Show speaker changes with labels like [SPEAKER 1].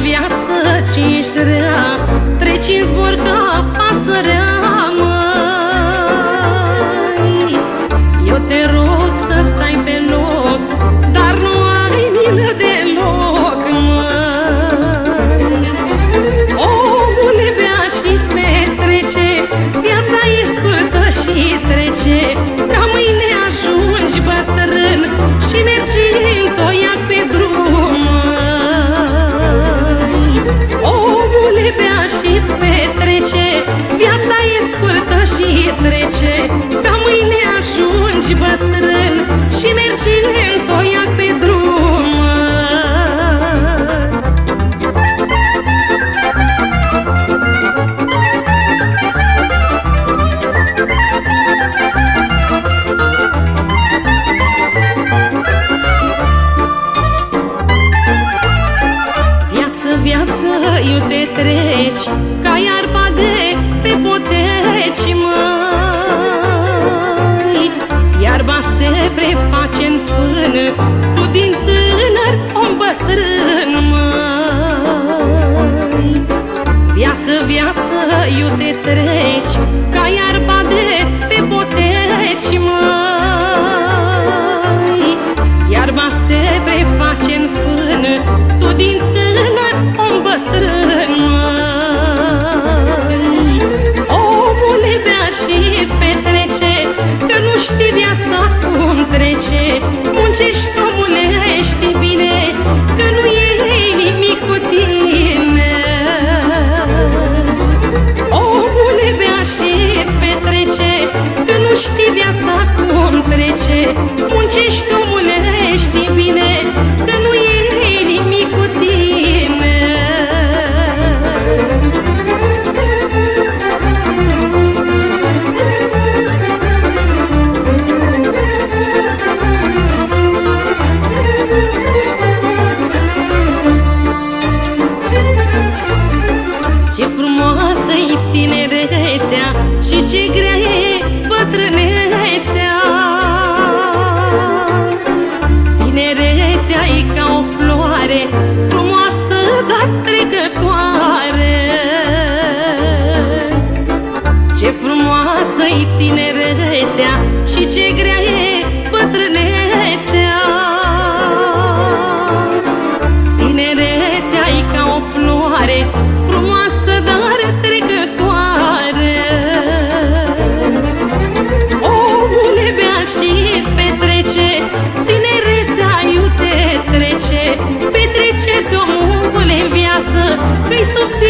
[SPEAKER 1] viață ce ești rea, treci în zbor ca pasărea, măi. Eu te rog să stai pe loc, dar nu ai milă deloc, măi. Omule, bea și-ți petrece, viața e scurtă și trece, ca mâine ajungi bătrân și mergi în toiac pe drum, măi. Omule, bea și-ți petrece, viața e scurtă și trece, ca mâine ajungi bătrân și mergi în toiac pe drum, viață, eu te treci ca iarba de pe poteci, măi. Iarba se preface în fân, tu din tânăr om bătrân, măi. Viață, viață, eu te treci ca iarba de pe poteci, măi. Iarba se preface în fân, tu din tânăr om bătrân, măi. Omule, bea și-ți petrece, că nu știi viața cum trece. Muncești, omule, știi bine, că nu e nimic cu tine. Omule, bea și-ți petrece, că nu știi viața cum trece. Muncești, omule, știi bine, că nu e nimic cu tine. Ce frumoasă-i tinerețea și ce grea e bătrânețea. Tinerețea e ca o floare, frumoasă, dar trecătoare. Ce frumoasă-i tinerețea și ce grea e bătrânețea. Tinerețea e ca o floare, frumoasă, dar trecătoare. Omule, bea și-ți petrece, tinerețea iute trece. Petreceți, omule, în viață, că-i subțire